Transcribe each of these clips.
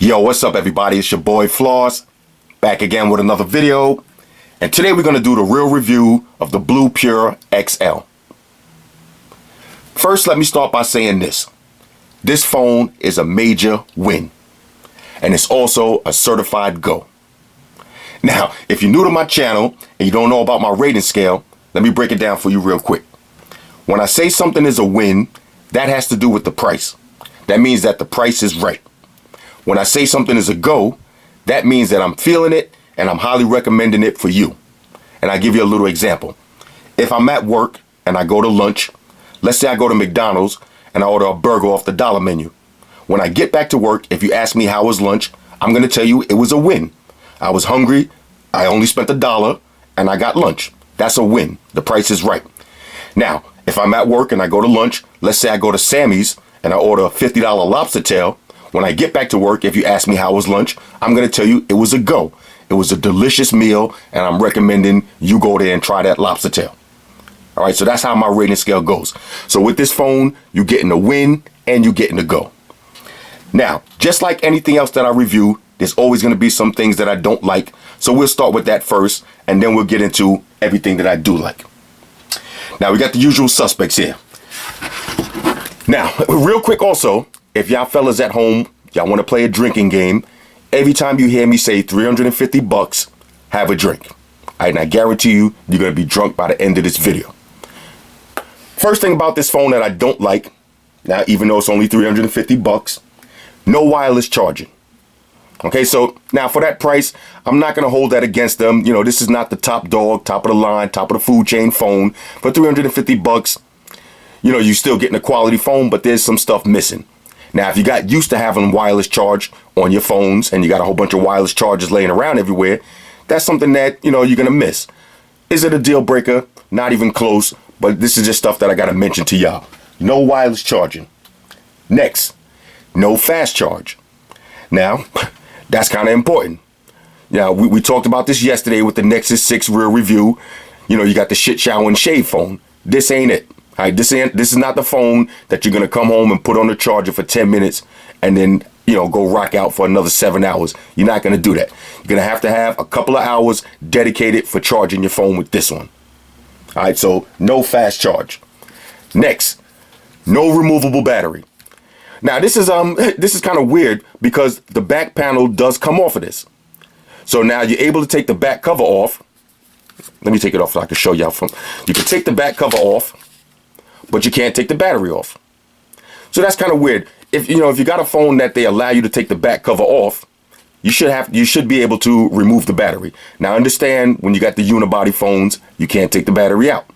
Yo, what's up everybody? It's your boy Floss, back again with another video. And today we're going to do the real review of the Blue Pure XL. First, let me start by saying this. This phone is a major win. And it's also a certified go. Now, if you're new to my channel and you don't know about my rating scale, let me break it down for you real quick. When I say something is a win, that has to do with the price. That means that the price is right. When I say something is a go, that means that I'm feeling it and I'm highly recommending it for you. And I'll give you a little example. If I'm at work and I go to lunch, let's say I go to McDonald's and I order a burger off the dollar menu. When I get back to work, if you ask me how was lunch, I'm going to tell you it was a win. I was hungry, I only spent $1, and I got lunch. That's a win. The price is right. Now, if I'm at work and I go to lunch, let's say I go to Sammy's and I order a $50 lobster tail. When I get back to work, if you ask me how was lunch, I'm going to tell you it was a go. It was a delicious meal, and I'm recommending you go there and try that lobster tail. All right, so that's how my rating scale goes. So with this phone, you're getting a win and you're getting a go. Now, just like anything else that I review, there's always going to be some things that I don't like. So we'll start with that first, and then we'll get into everything that I do like. Now, we got the usual suspects here. Now, real quick also, if y'all fellas at home, y'all want to play a drinking game, every time you hear me say $350, have a drink. All right, and I guarantee you, you're going to be drunk by the end of this video. First thing about this phone that I don't like, now even though it's only $350, no wireless charging. Okay, so now for that price, I'm not going to hold that against them. You know, this is not the top dog, top of the line, top of the food chain phone. For $350, you know, you're still getting a quality phone, but there's some stuff missing. Now, if you got used to having wireless charge on your phones and you got a whole bunch of wireless chargers laying around everywhere, that's something that, you know, you're going to miss. Is it a deal breaker? Not even close, but this is just stuff that I got to mention to y'all. No wireless charging. Next, no fast charge. Now, that's kind of important. Now, we talked about this yesterday with the Nexus 6 rear review. You know, you got the shit shower and shave phone. This ain't it. All right, this is not the phone that you're going to come home and put on the charger for 10 minutes and then, you know, go rock out for another 7 hours. You're not going to do that. You're going to have a couple of hours dedicated for charging your phone with this one. All right, so no fast charge. Next, no removable battery. Now, this is kind of weird because the back panel does come off of this. So now you're able to take the back cover off. Let me take it off so I can show y'all from. You can take the back cover off, but you can't take the battery off. So that's kind of weird. If you got a phone that they allow you to take the back cover off, you should be able to remove the battery. Now understand, when you got the unibody phones, you can't take the battery out.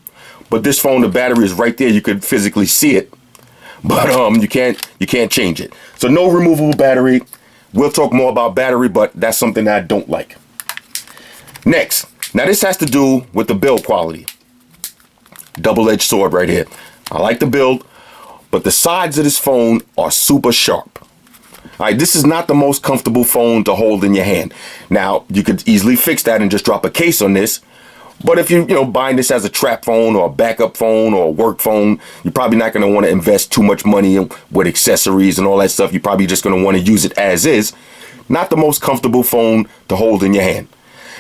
But this phone, the battery is right there. You could physically see it, but you can't change it. So no removable battery. We'll talk more about battery, but that's something that I don't like. Next, now this has to do with the build quality. Double-edged sword right here. I like the build, but the sides of this phone are super sharp. All right, this is not the most comfortable phone to hold in your hand. Now, you could easily fix that and just drop a case on this. But if you're buying this as a trap phone or a backup phone or a work phone, you're probably not going to want to invest too much money with accessories and all that stuff. You're probably just going to want to use it as is. Not the most comfortable phone to hold in your hand.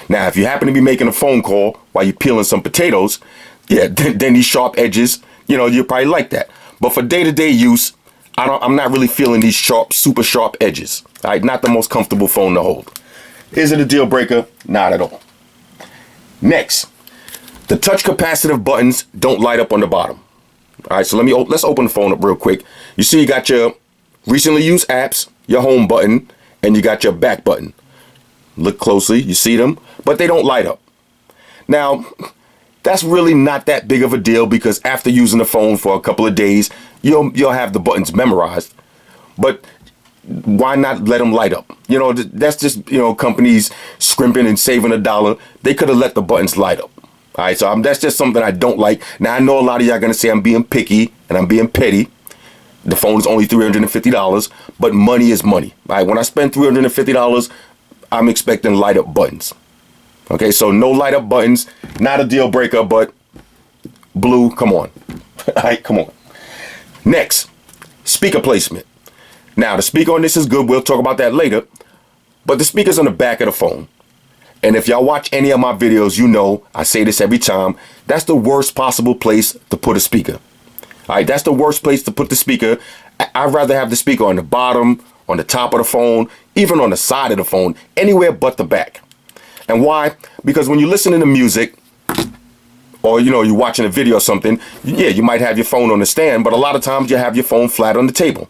Now, if you happen to be making a phone call while you're peeling some potatoes, yeah, then these sharp edges, you'll probably like that. But for day-to-day use, I'm not really feeling these super sharp edges. All right, not the most comfortable phone to hold. Is it a deal breaker? Not at all. Next, the touch capacitive buttons don't light up on the bottom. All right, so let's open the phone up real quick. You see, you got your recently used apps, your home button, and you got your back button. Look closely, you see them, but they don't light up. Now, that's really not that big of a deal because after using the phone for a couple of days, you'll have the buttons memorized. But why not let them light up? That's just, companies scrimping and saving $1. They could have let the buttons light up. All right, so that's just something I don't like. Now, I know a lot of y'all going to say I'm being picky and I'm being petty. The phone is only $350, but money is money. All right, when I spend $350, I'm expecting light up buttons. Okay, so no light up buttons, not a deal breaker, but blue, come on. All right, come on. Next, speaker placement. Now, the speaker on this is good. We'll talk about that later. But the speaker's on the back of the phone. And if y'all watch any of my videos, you know, I say this every time, that's the worst possible place to put a speaker. All right, that's the worst place to put the speaker. I'd rather have the speaker on the bottom, on the top of the phone, even on the side of the phone, anywhere but the back. And why? Because when you're listening to music, or, you know, you're watching a video or something, yeah, you might have your phone on the stand, but a lot of times you have your phone flat on the table.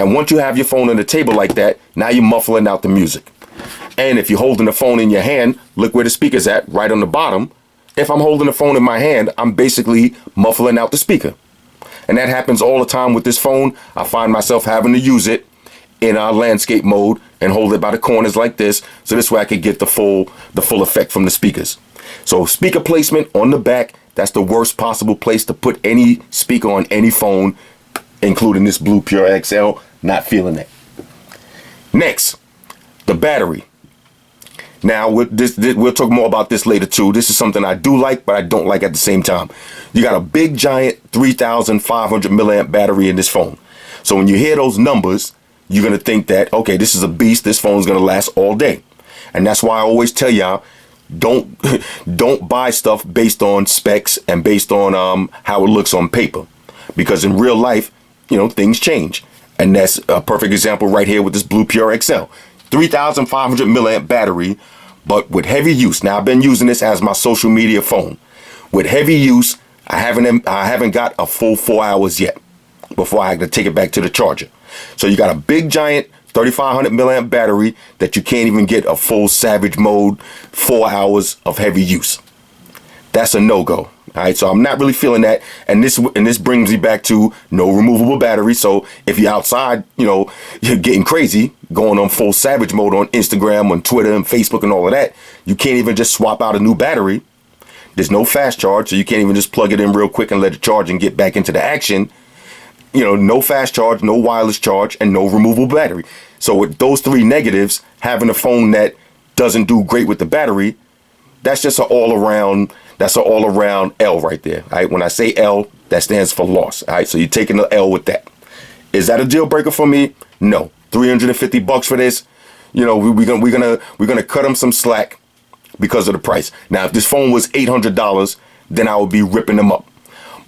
And once you have your phone on the table like that, now you're muffling out the music. And if you're holding the phone in your hand, look where the speaker's at, right on the bottom. If I'm holding the phone in my hand, I'm basically muffling out the speaker. And that happens all the time with this phone. I find myself having to use it in our landscape mode and hold it by the corners like this, so this way I could get the full effect from the speakers. So speaker placement on the back, that's the worst possible place to put any speaker on any phone, including this Blue Pure XL. Not feeling that. Next, the battery. Now, we'll talk more about this later too. This is something I do like, but I don't like at the same time. You got a big giant 3,500 milliamp battery in this phone. So when you hear those numbers, you're going to think that, okay, this is a beast. This phone's going to last all day. And that's why I always tell y'all, don't buy stuff based on specs and based on how it looks on paper. Because in real life, you know, things change. And that's a perfect example right here with this Blue Pure XL. 3,500 milliamp battery, but with heavy use. Now, I've been using this as my social media phone. With heavy use, I haven't got a full 4 hours yet before I have to take it back to the charger. So you got a big giant 3,500 milliamp battery that you can't even get a full Savage mode 4 hours of heavy use. That's a no-go. All right, so I'm not really feeling that, and this brings me back to no removable battery. So if you're outside, you know, you're getting crazy, going on full Savage mode on Instagram, on Twitter, and Facebook, and all of that, you can't even just swap out a new battery. There's no fast charge, so you can't even just plug it in real quick and let it charge and get back into the action. You know, no fast charge, no wireless charge, and no removable battery. So with those three negatives, having a phone that doesn't do great with the battery, that's just an all-around. That's an all-around L right there. All right. When I say L, that stands for loss. All right. So you're taking the L with that. Is that a deal breaker for me? No. $350 for this. You know, we're gonna cut them some slack because of the price. Now, if this phone was $800, then I would be ripping them up.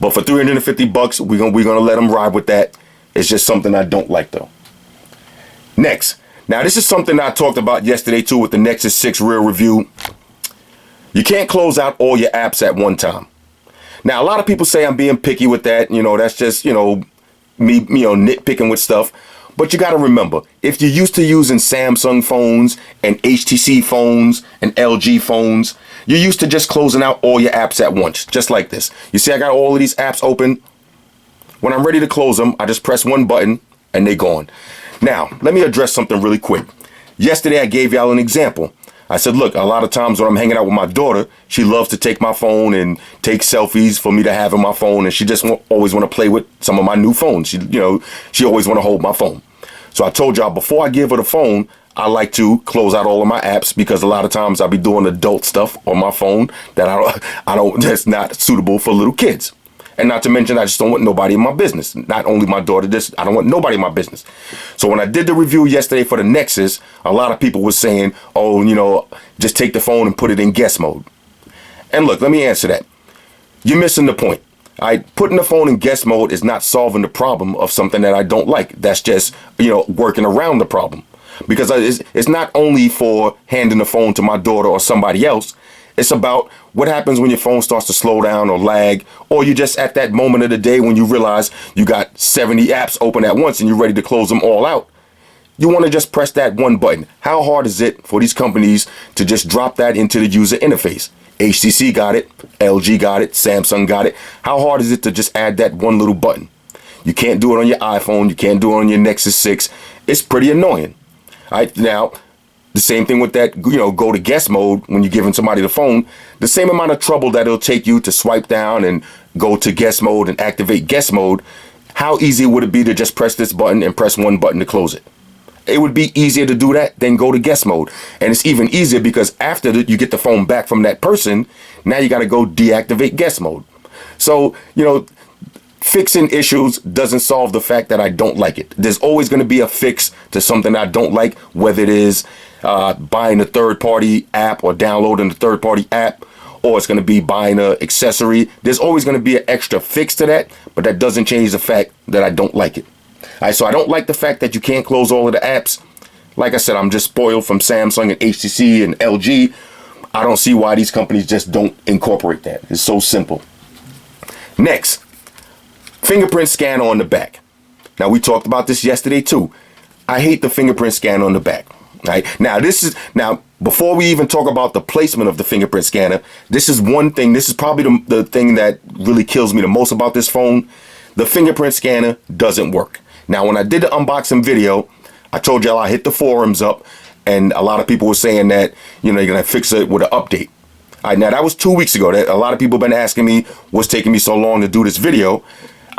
But for $350, we're gonna let them ride with that. It's just something I don't like though. Next. Now, this is something I talked about yesterday too with the Nexus 6 rear review. You can't close out all your apps at one time. Now, a lot of people say I'm being picky with that. You know, that's just, you know, me, you know, nitpicking with stuff. But you got to remember, if you're used to using Samsung phones and HTC phones and LG phones, you're used to just closing out all your apps at once, just like this. You see, I got all of these apps open. When I'm ready to close them, I just press one button and they're gone. Now, let me address something really quick. Yesterday, I gave y'all an example. I said, look, a lot of times when I'm hanging out with my daughter, she loves to take my phone and take selfies for me to have in my phone. And she just always want to play with some of my new phones. She always want to hold my phone. So I told y'all before I give her the phone, I like to close out all of my apps because a lot of times I'll be doing adult stuff on my phone that I don't that's not suitable for little kids. And not to mention, I just don't want nobody in my business. Not only my daughter, I don't want nobody in my business. So when I did the review yesterday for the Nexus, a lot of people were saying, oh, you know, just take the phone and put it in guest mode. And look, let me answer that. You're missing the point. Putting the phone in guest mode is not solving the problem of something that I don't like. That's just, you know, working around the problem. Because it's not only for handing the phone to my daughter or somebody else. It's about what happens when your phone starts to slow down or lag, or you just at that moment of the day when you realize you got 70 apps open at once and you're ready to close them all out. You want to just press that one button. How hard is it for these companies to just drop that into the user interface? HTC got it, LG got it, Samsung got it. How hard is it to just add that one little button? You can't do it on your iPhone. You can't do it on your Nexus 6. It's pretty annoying. All right, now, the same thing with that, you know, go to guest mode when you're giving somebody the phone. The same amount of trouble that it'll take you to swipe down and go to guest mode and activate guest mode. How easy would it be to just press this button and press one button to close it? It would be easier to do that than go to guest mode. And it's even easier because after you get the phone back from that person, now you got to go deactivate guest mode. So, you know, fixing issues doesn't solve the fact that I don't like it. There's always going to be a fix to something I don't like, whether it is buying a third-party app or downloading a third-party app, or it's going to be buying an accessory. There's always going to be an extra fix to that, but that doesn't change the fact that I don't like it. All right, so I don't like the fact that you can't close all of the apps. Like I said, I'm just spoiled from Samsung and HTC and LG. I don't see why these companies just don't incorporate that. It's so simple. Next, fingerprint scanner on the back. Now, we talked about this yesterday too. I hate the fingerprint scanner on the back. Right? Now, before we even talk about the placement of the fingerprint scanner, this is one thing. This is probably the thing that really kills me the most about this phone. The fingerprint scanner doesn't work. Now, when I did the unboxing video, I told y'all I hit the forums up, and a lot of people were saying that, you know, you're going to fix it with an update. All right, now, that was 2 weeks ago. That a lot of people have been asking me what's taking me so long to do this video.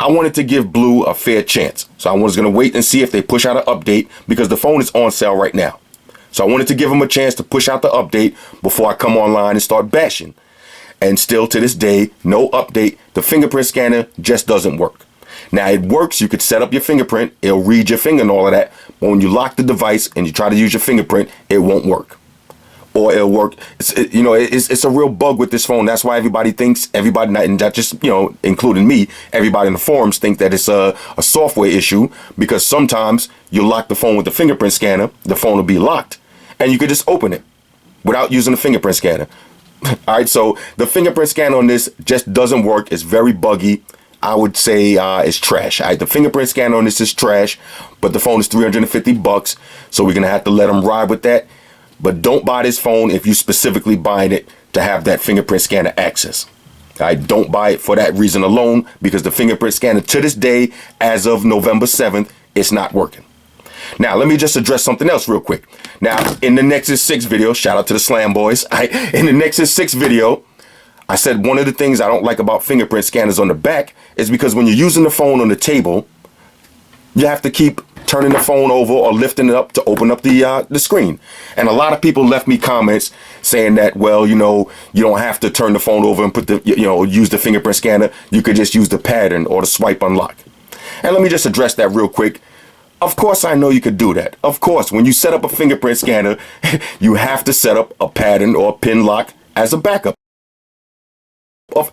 I wanted to give Blue a fair chance. So I was going to wait and see if they push out an update, because the phone is on sale right now. So I wanted to give them a chance to push out the update before I come online and start bashing. And still to this day, no update. The fingerprint scanner just doesn't work. Now, it works. You could set up your fingerprint. It'll read your finger and all of that. But when you lock the device and you try to use your fingerprint, it won't work. Or it'll work. It's a real bug with this phone. That's why everybody, not just, including me, everybody in the forums think that it's a software issue, because sometimes you lock the phone with the fingerprint scanner, the phone will be locked, and you could just open it without using the fingerprint scanner. All right, so the fingerprint scanner on this just doesn't work. It's very buggy. I would say it's trash. All right, the fingerprint scanner on this is trash, but the phone is $350, so we're gonna have to let them ride with that. But don't buy this phone if you specifically buying it to have that fingerprint scanner access. All right, don't buy it for that reason alone, because the fingerprint scanner to this day, as of November 7th, it's not working. Now, let me just address something else real quick. Now, in the Nexus 6 video, shout out to the Slam Boys. In the Nexus 6 video, I said one of the things I don't like about fingerprint scanners on the back is because when you're using the phone on the table, you have to keep turning the phone over or lifting it up to open up the screen. And a lot of people left me comments saying that, well, you don't have to turn the phone over and use the fingerprint scanner. You could just use the pattern or the swipe unlock. And let me just address that real quick. Of course, I know you could do that. Of course, when you set up a fingerprint scanner, you have to set up a pattern or a pin lock as a backup.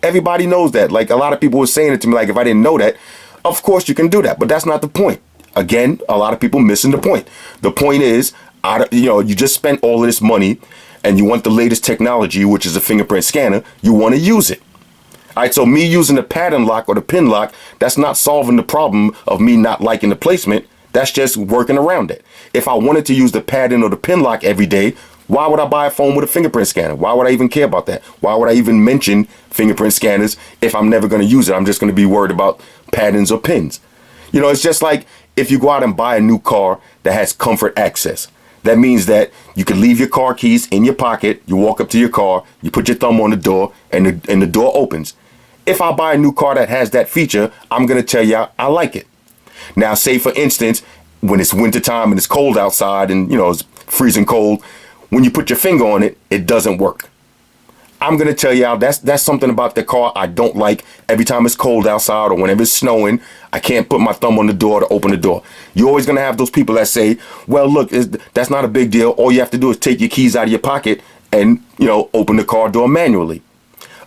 Everybody knows that. Like, a lot of people were saying it to me, like, if I didn't know that, of course you can do that. But that's not the point. Again, a lot of people missing the point. The point is, you just spent all of this money and you want the latest technology, which is a fingerprint scanner. You want to use it. All right, so me using the pattern lock or the pin lock, that's not solving the problem of me not liking the placement. That's just working around it. If I wanted to use the pattern or the pin lock every day, why would I buy a phone with a fingerprint scanner? Why would I even care about that? Why would I even mention fingerprint scanners if I'm never going to use it? I'm just going to be worried about patterns or pins. It's just like if you go out and buy a new car that has comfort access. That means that you can leave your car keys in your pocket. You walk up to your car, you put your thumb on the door, and the door opens. If I buy a new car that has that feature, I'm going to tell you I like it. Now, say for instance, when it's wintertime and it's cold outside and, it's freezing cold, when you put your finger on it, it doesn't work. I'm going to tell y'all that's something about the car I don't like. Every time it's cold outside or whenever it's snowing, I can't put my thumb on the door to open the door. You're always going to have those people that say, well, look, that's not a big deal. All you have to do is take your keys out of your pocket and, open the car door manually.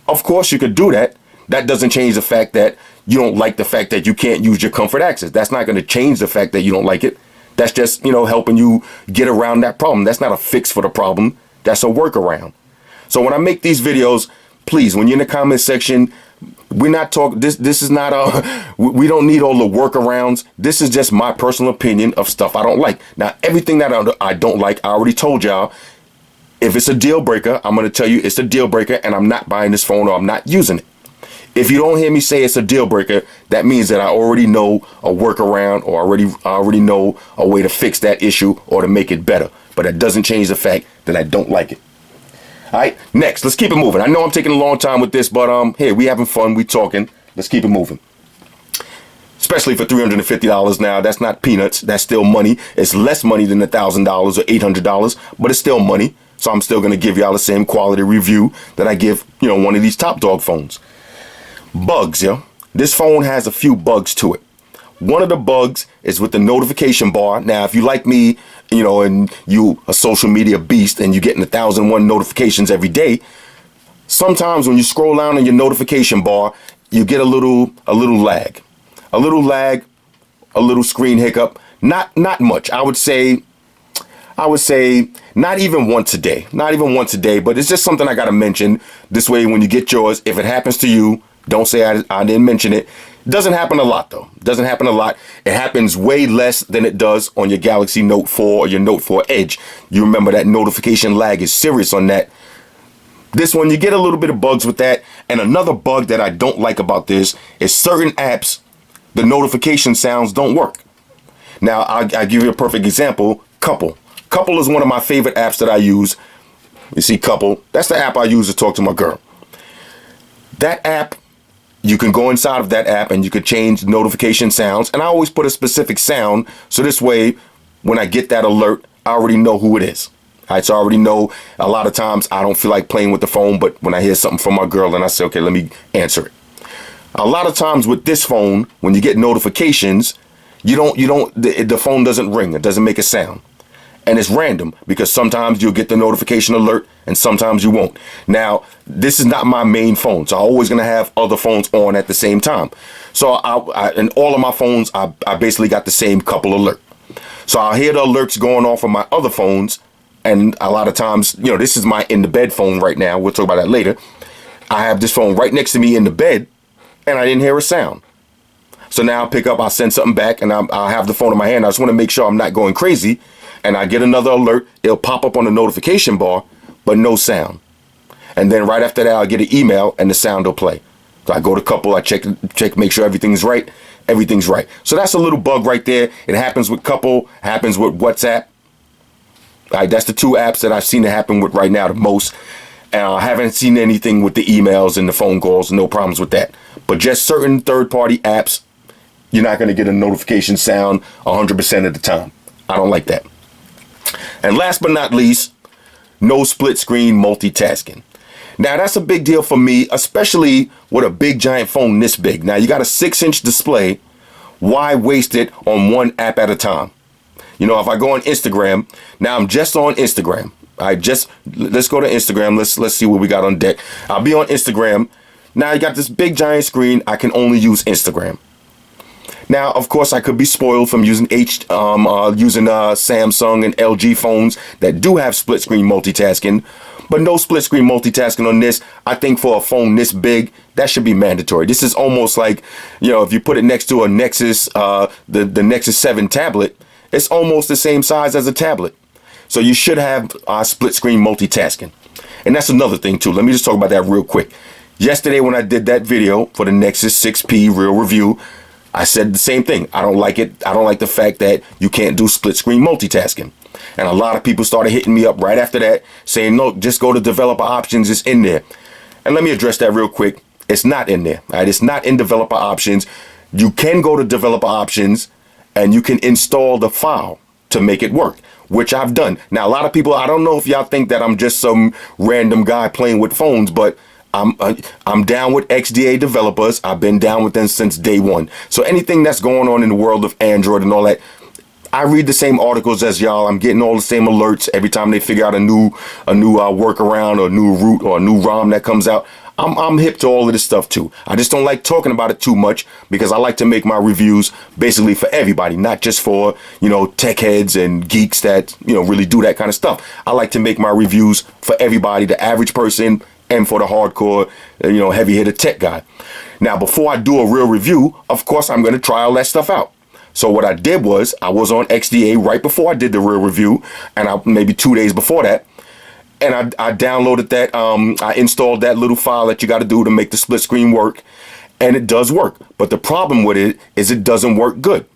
Of course, you could do that. That doesn't change the fact that you don't like the fact that you can't use your comfort access. That's not going to change the fact that you don't like it. That's just, helping you get around that problem. That's not a fix for the problem. That's a workaround. So when I make these videos, please, when you're in the comment section, we're not talking, this is not we don't need all the workarounds. This is just my personal opinion of stuff I don't like. Now, everything that I don't like, I already told y'all. If it's a deal breaker, I'm going to tell you it's a deal breaker and I'm not buying this phone or I'm not using it. If you don't hear me say it's a deal breaker, that means that I already know a workaround or I already know a way to fix that issue or to make it better. But that doesn't change the fact that I don't like it. All right, next, let's keep it moving. I know I'm taking a long time with this, but hey, we having fun, we talking. Let's keep it moving. Especially for $350 now, that's not peanuts. That's still money. It's less money than $1,000 or $800, but it's still money. So I'm still going to give y'all the same quality review that I give, one of these top dog phones. Bugs, yo. this phone has a few bugs to it. One of the bugs is with the notification bar. Now, if you like me, and you a social media beast and you're getting 1,001 notifications every day, sometimes when you scroll down on your notification bar, you get a little lag, a little screen hiccup. Not much. I would say not even once a day, but it's just something I got to mention. This way, when you get yours, if it happens to you, don't say I didn't mention it. Doesn't happen a lot though. Doesn't happen a lot. It happens way less than it does on your Galaxy Note 4 or your Note 4 Edge. You remember that notification lag is serious on that. This one, you get a little bit of bugs with that. And another bug that I don't like about this is certain apps, the notification sounds don't work. Now, I'll give you a perfect example. Couple. Couple is one of my favorite apps that I use. You see Couple? That's the app I use to talk to my girl. That app, you can go inside of that app and you could change notification sounds. And I always put a specific sound. So this way, when I get that alert, I already know who it is. All right, so I already know. A lot of times I don't feel like playing with the phone, but when I hear something from my girl and I say, okay, let me answer it. A lot of times with this phone, when you get notifications, the phone doesn't ring. It doesn't make a sound. And it's random because sometimes you'll get the notification alert and sometimes you won't. Now, this is not my main phone, so I'm always going to have other phones on at the same time. So in all of my phones, I basically got the same Couple alert. So I'll hear the alerts going off on my other phones. And a lot of times, this is my in the bed phone right now. We'll talk about that later. I have this phone right next to me in the bed and I didn't hear a sound. So now I'll pick up, I'll send something back and I'll have the phone in my hand. I just want to make sure I'm not going crazy. And I get another alert. It'll pop up on the notification bar, but no sound. And then right after that, I'll get an email and the sound will play. So I go to Couple, I check, make sure everything's right. Everything's right. So that's a little bug right there. It happens with Couple, happens with WhatsApp. All right, that's the two apps that I've seen it happen with right now the most. And I haven't seen anything with the emails and the phone calls, no problems with that. But just certain third-party apps, you're not going to get a notification sound 100% of the time. I don't like that. And last but not least, no split screen multitasking. Now that's a big deal for me, especially with a big giant phone this big. Now you got a 6-inch display. Why waste it on one app at a time? If I go on Instagram, now I'm just on Instagram. Let's go to Instagram. Let's see what we got on deck. I'll be on Instagram. Now you got this big giant screen. I can only use Instagram. Now, of course, I could be spoiled from using Samsung and LG phones that do have split screen multitasking, but no split screen multitasking on this. I think for a phone this big, that should be mandatory. This is almost like, if you put it next to a Nexus, the Nexus 7 tablet, it's almost the same size as a tablet. So you should have split screen multitasking. And that's another thing too. Let me just talk about that real quick. Yesterday when I did that video for the Nexus 6P real review, I said the same thing. I don't like it. I don't like the fact that you can't do split screen multitasking. And a lot of people started hitting me up right after that saying, no, just go to developer options. It's in there. And let me address that real quick. It's not in there. All right? It's not in developer options. You can go to developer options and you can install the file to make it work, which I've done. Now, a lot of people, I don't know if y'all think that I'm just some random guy playing with phones, but I'm down with XDA developers. I've been down with them since day one. So anything that's going on in the world of Android and all that, I read the same articles as y'all. I'm getting all the same alerts every time they figure out a new workaround or a new route or a new ROM that comes out. I'm hip to all of this stuff too. I just don't like talking about it too much because I like to make my reviews basically for everybody, not just for, tech heads and geeks that, really do that kind of stuff. I like to make my reviews for everybody, the average person, and for the hardcore, heavy hitter tech guy. Now, before I do a real review, of course, I'm going to try all that stuff out. So what I did was I was on XDA right before I did the real review, and maybe 2 days before that. And I downloaded that. I installed that little file that you got to do to make the split screen work. And it does work. But the problem with it is it doesn't work good.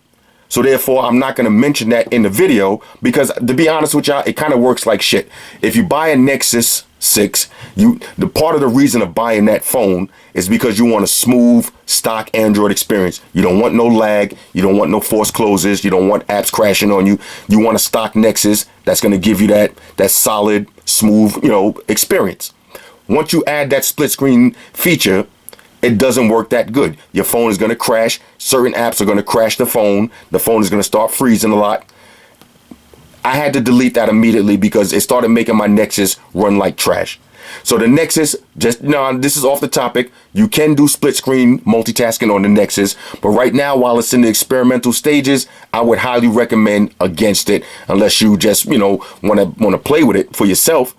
So therefore, I'm not going to mention that in the video because, to be honest with y'all, it kind of works like shit. If you buy a Nexus 6, the part of the reason of buying that phone is because you want a smooth stock Android experience. You don't want no lag. You don't want no forced closes. You don't want apps crashing on you. You want a stock Nexus that's going to give you that solid, smooth, experience. Once you add that split screen feature, it doesn't work that good. Your phone is going to crash. Certain apps are going to crash the phone. The phone is going to start freezing a lot. I had to delete that immediately because it started making my Nexus run like trash. So the Nexus, just no, this is off the topic. You can do split screen multitasking on the Nexus, but right now, while it's in the experimental stages, I would highly recommend against it unless you just, want to play with it for yourself.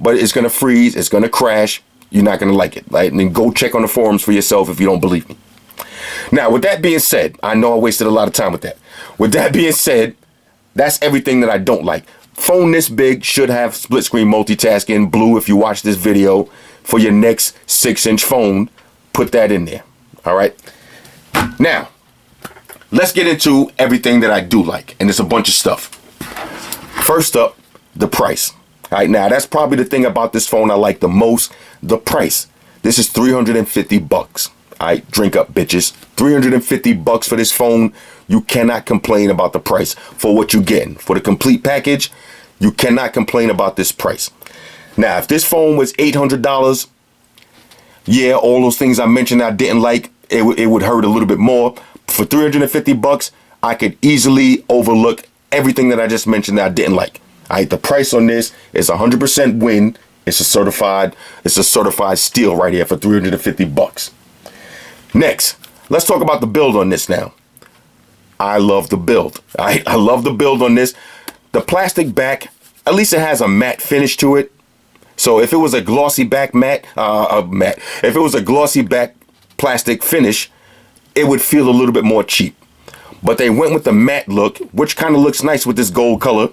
But it's going to freeze. It's going to crash. You're not going to like it. Right? And then go check on the forums for yourself if you don't believe me. Now, with that being said, I know I wasted a lot of time with that. With that being said, that's everything that I don't like. Phone this big should have split screen multitasking. Blue, if you watch this video, for your next 6-inch phone, put that in there. All right. Now, let's get into everything that I do like. And it's a bunch of stuff. First up, the price. All right, now that's probably the thing about this phone I like the most, the price. This is $350. All right, drink up, bitches. $350 for this phone. You cannot complain about the price for what you're getting. For the complete package, you cannot complain about this price. Now, if this phone was $800, yeah, all those things I mentioned I didn't like, it would hurt a little bit more. For $350, I could easily overlook everything that I just mentioned that I didn't like. All right, the price on this is 100% win. It's a certified steal right here for $350. Next, let's talk about the build on this now. I love the build. I love the build on this. The plastic back, at least it has a matte finish to it. So if it was a glossy back if it was a glossy back plastic finish, it would feel a little bit more cheap. But they went with the matte look, which kind of looks nice with this gold color.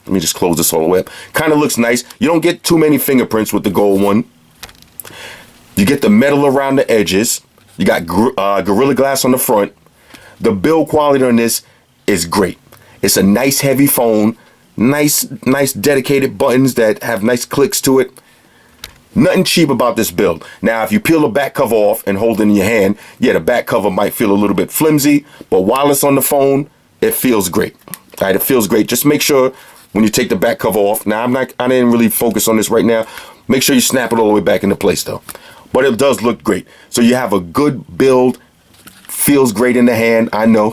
Let me just close this all the way up. Kind of looks nice. You don't get too many fingerprints with the gold one. You get the metal around the edges. You got Gorilla Glass on the front. The build quality on this is great. It's a nice heavy phone. Nice dedicated buttons that have nice clicks to it. Nothing cheap about this build. Now, if you peel the back cover off and hold it in your hand, yeah, the back cover might feel a little bit flimsy, but while it's on the phone, it feels great. All right, it feels great. Just make sure when you take the back cover off. Now, I didn't really focus on this right now. Make sure you snap it all the way back into place though. But it does look great. So you have a good build. Feels great in the hand. I know.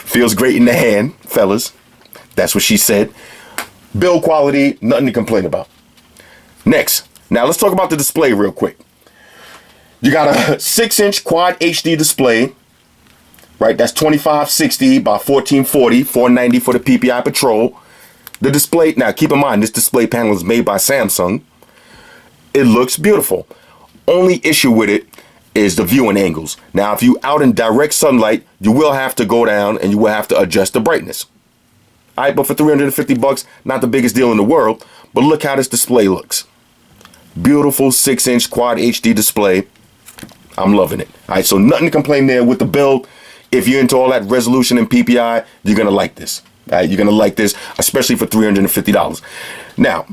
Feels great in the hand, fellas. That's what she said. Build quality, nothing to complain about. Next, now let's talk about the display real quick. You got a 6-inch quad HD display, right? That's 2560 by 1440, 490 for the PPI Patrol. The display, now keep in mind, this display panel is made by Samsung. It looks beautiful. Only issue with it is the viewing angles. Now, if you out in direct sunlight, you will have to go down and you will have to adjust the brightness. All right, but for $350, not the biggest deal in the world, but look how this display looks. Beautiful 6-inch quad HD display. I'm loving it. All right, so nothing to complain there with the build. If you're into all that resolution and PPI, you're going to like this. All right, you're going to like this, especially for $350. Now,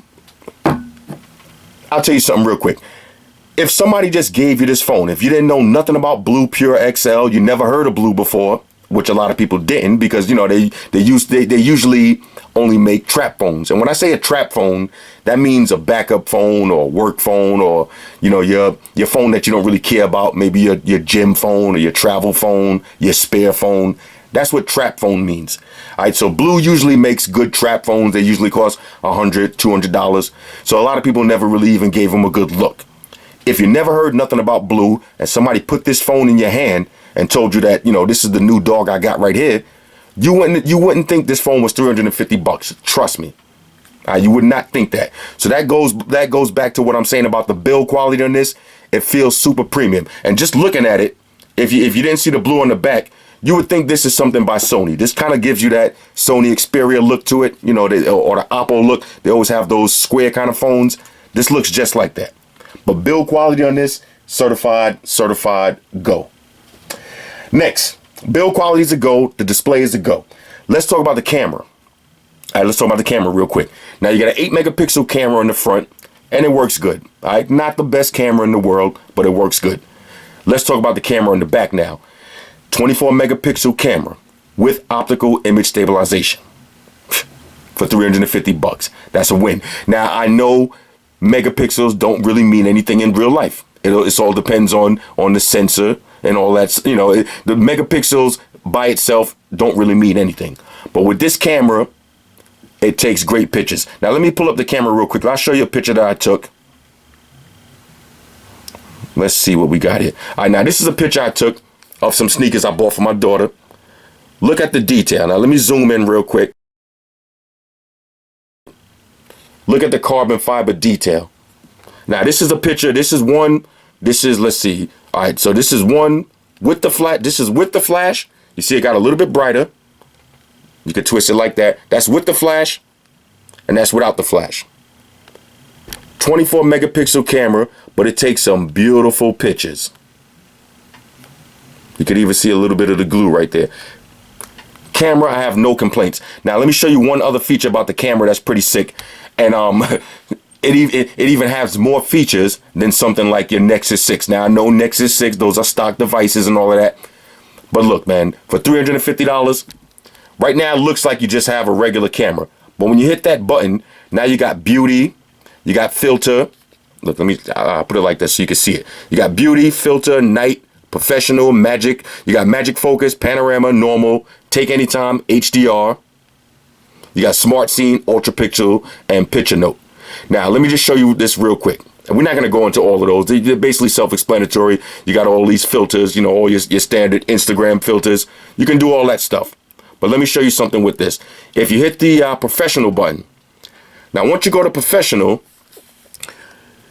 I'll tell you something real quick. If somebody just gave you this phone, if you didn't know nothing about Blue Pure XL, you never heard of Blue before, which a lot of people didn't because, they usually only make trap phones. And when I say a trap phone, that means a backup phone or work phone or, your phone that you don't really care about. Maybe your gym phone or your travel phone, your spare phone. That's what trap phone means. All right, so Blue usually makes good trap phones. They usually cost $100, $200. So a lot of people never really even gave them a good look. If you never heard nothing about Blue and somebody put this phone in your hand and told you that, this is the new dog I got right here, you wouldn't think this phone was $350. Trust me. You would not think that. So that goes back to what I'm saying about the build quality on this. It feels super premium. And just looking at it, if you didn't see the blue on the back, you would think this is something by Sony. This kind of gives you that Sony Xperia look to it, or the Oppo look. They always have those square kind of phones. This looks just like that. But build quality on this, certified, go. Next, build quality is a go. The display is a go. Let's talk about the camera. All right, let's talk about the camera real quick. Now, you got an 8-megapixel camera in the front, and it works good. All right, not the best camera in the world, but it works good. Let's talk about the camera in the back now. 24-megapixel camera with optical image stabilization for $350. That's a win. Now, I know megapixels don't really mean anything in real life. It all depends on the sensor and all that. You know, the megapixels by itself don't really mean anything. But with this camera, it takes great pictures. Now let me pull up the camera real quick. I'll show you a picture that I took. Let's see what we got here. All right, now this is a picture I took of some sneakers I bought for my daughter. Look at the detail. Now let me zoom in real quick. Look at the carbon fiber detail. Now this is a picture. This is one. This is, let's see. All right, so this is one with the flash. This is with the flash. You see it got a little bit brighter. You can twist it like that. That's with the flash, and that's without the flash. 24 megapixel camera, but it takes some beautiful pictures. You could even see a little bit of the glue right there. Camera, I have no complaints. Now let me show you one other feature about the camera that's pretty sick, and it even has more features than something like your Nexus 6. Now I know Nexus 6, those are stock devices and all of that, but look, man, for $350, right now it looks like you just have a regular camera, but when you hit that button, now you got beauty, you got filter. Look, I'll put it like this so you can see it. You got beauty, filter, night, professional, magic. You got magic focus, panorama, normal, take anytime, HDR. You got smart scene, ultra pixel, and picture note. Now, let me just show you this real quick. And we're not going to go into all of those. They're basically self-explanatory. You got all these filters, you know, all your standard Instagram filters. You can do all that stuff. But let me show you something with this. If you hit the professional button, now once you go to professional,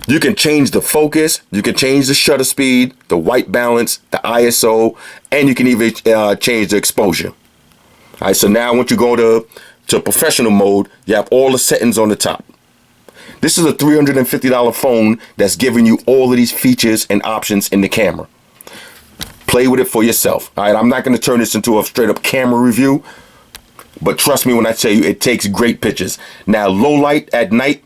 you can change the focus, you can change the shutter speed, the white balance, the ISO, and you can even change the exposure. All right, so now once you go to professional mode, you have all the settings on the top. This is a $350 phone that's giving you all of these features and options in the camera. Play with it for yourself. All right, I'm not going to turn this into a straight up camera review, but trust me when I tell you it takes great pictures. Now, low light at night,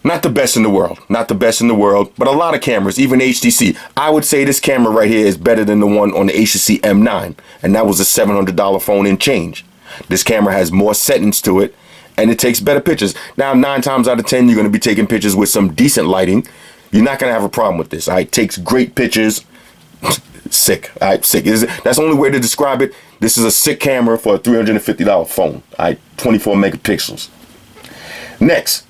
not the best in the world, not the best in the world, but a lot of cameras, even HTC. I would say this camera right here is better than the one on the HTC M9, and that was a $700 phone and change. This camera has more settings to it, and it takes better pictures. Now, 9 times out of 10, you're going to be taking pictures with some decent lighting. You're not going to have a problem with this. All right, it takes great pictures. Sick. All right, sick. That's the only way to describe it. This is a sick camera for a $350 phone. All right, 24 megapixels. Next,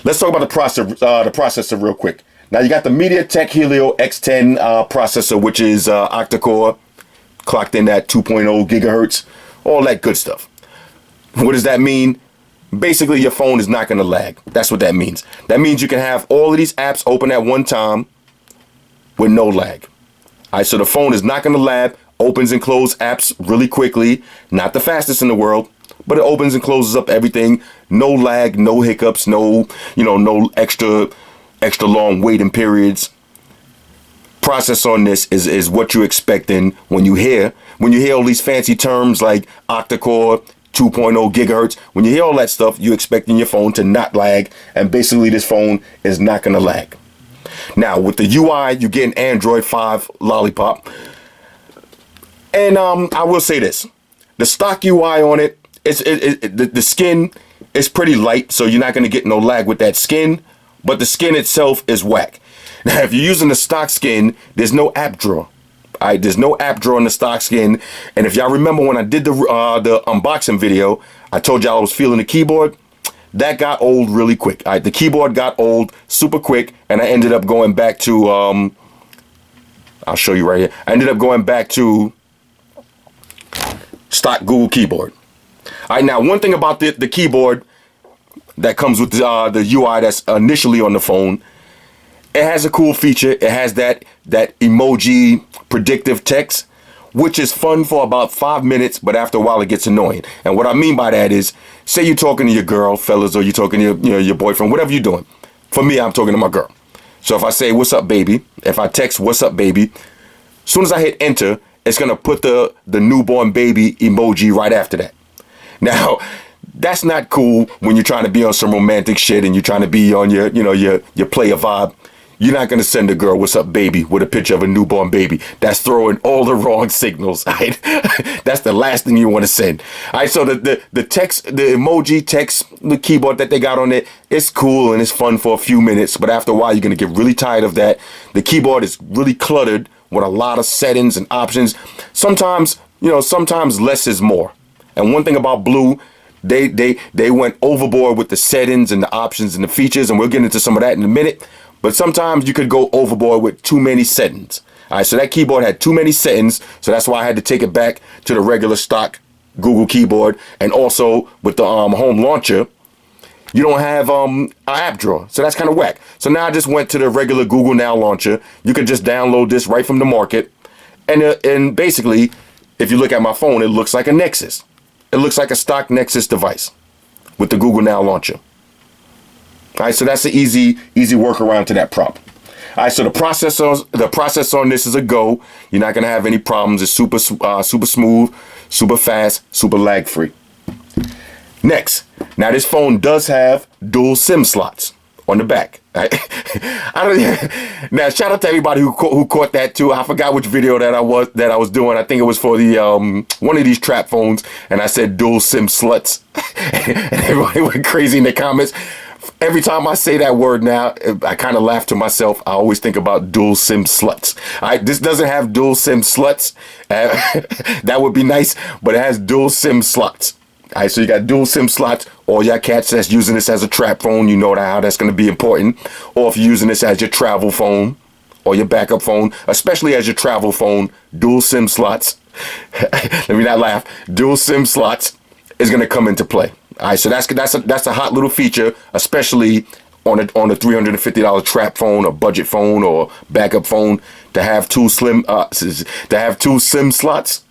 let's talk about the processor real quick. Now you got the MediaTek Helio X10 processor, which is octa-core, clocked in at 2.0 gigahertz, all that good stuff. What does that mean? Basically, your phone is not going to lag. That's what that means. That means you can have all of these apps open at one time with no lag. All right, so the phone is not going to lag, opens and closes apps really quickly. Not the fastest in the world, but it opens and closes up everything. No lag, no hiccups, no extra long waiting periods. Process on this is what you're expecting when you hear all these fancy terms like octa-core, 2.0 gigahertz. When you hear all that stuff, you're expecting your phone to not lag, and basically this phone is not going to lag. Now, with the UI, you get an Android 5 lollipop. And I will say this. The stock UI on it, the skin is pretty light, so you're not going to get no lag with that skin. But the skin itself is whack. Now, if you're using the stock skin, there's no app drawer. All right, there's no app drawer in the stock skin. And if y'all remember when I did the unboxing video, I told y'all I was feeling the keyboard. That got old really quick. All right, the keyboard got old super quick, and I ended up going back to, I'll show you right here. I ended up going back to stock Google keyboard. All right, now one thing about the keyboard that comes with the UI that's initially on the phone, it has a cool feature. It has that emoji predictive text, which is fun for about 5 minutes, but after a while it gets annoying. And what I mean by that is, say you're talking to your girl, fellas, or you're talking to your boyfriend, whatever you're doing. For me, I'm talking to my girl. So if I say, "What's up, baby?" If I text, "What's up, baby?" As soon as I hit enter, it's gonna put the newborn baby emoji right after that. Now, that's not cool when you're trying to be on some romantic shit and you're trying to be on your player vibe. you're not gonna send a girl "What's up, baby" with a picture of a newborn baby. That's throwing all the wrong signals. Right? That's the last thing you want to send. All right. So the text, the emoji text, the keyboard that they got on it, it's cool and it's fun for a few minutes, but after a while you're gonna get really tired of that. The keyboard is really cluttered with a lot of settings and options. Sometimes, sometimes less is more. And one thing about Blue, they went overboard with the settings and the options and the features, and we'll get into some of that in a minute. But sometimes you could go overboard with too many settings. All right, so that keyboard had too many settings, so that's why I had to take it back to the regular stock Google keyboard. And also with the home launcher, you don't have an app drawer, so that's kind of whack. So now I just went to the regular Google Now launcher. You could just download this right from the market, and basically, if you look at my phone, it looks like a Nexus. It looks like a stock Nexus device with the Google Now launcher. All right, so that's an easy workaround to that problem. All right, so the process on this is a go. You're not gonna have any problems. It's super smooth, super fast, super lag free. Next, now this phone does have dual SIM slots on the back. Right? Now shout out to everybody who caught that too. I forgot which video that I was doing. I think it was for the one of these trap phones, and I said dual SIM sluts, and everybody went crazy in the comments. Every time I say that word now, I kind of laugh to myself. I always think about dual SIM sluts. All right, this doesn't have dual SIM sluts. That would be nice, but it has dual SIM slots. All right, so you got dual SIM slots. All y'all cats that's using this as a trap phone, you know how that's going to be important. Or if you're using this as your travel phone or your backup phone, especially as your travel phone, dual SIM slots. Let me not laugh. Dual SIM slots is going to come into play. All right, so that's a hot little feature, especially on a $350 trap phone or budget phone or backup phone, to have two SIM slots.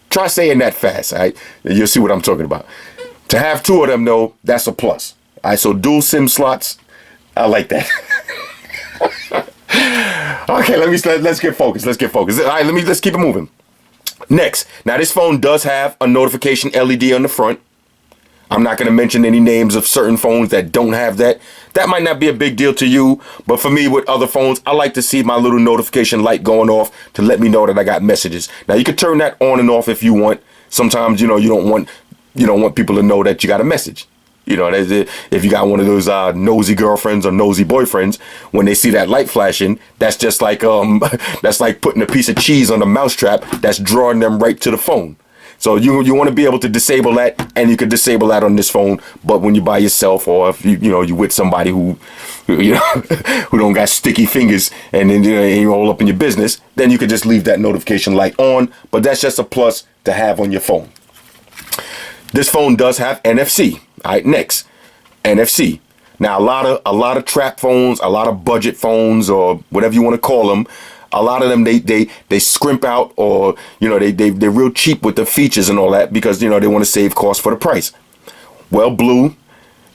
Try saying that fast, all right? You'll see what I'm talking about. To have two of them, though, that's a plus. All right, so dual SIM slots, I like that. Okay, let's get focused. Let's get focused. All right, let's keep it moving. Next, now this phone does have a notification LED on the front. I'm not going to mention any names of certain phones that don't have that. That might not be a big deal to you, but for me with other phones, I like to see my little notification light going off to let me know that I got messages. Now you can turn that on and off if you want. Sometimes, you don't want people to know that you got a message. If you got one of those nosy girlfriends or nosy boyfriends, when they see that light flashing, that's just like that's like putting a piece of cheese on a mousetrap that's drawing them right to the phone. So you want to be able to disable that, and you can disable that on this phone. But when you're by yourself, or if you with somebody who don't got sticky fingers, and then you're all up in your business, then you can just leave that notification light on. But that's just a plus to have on your phone. This phone does have NFC. All right, next, NFC. Now a lot of trap phones, a lot of budget phones, or whatever you want to call them. A lot of them they scrimp out, or they're real cheap with the features and all that because they want to save cost for the price. Well, Blue,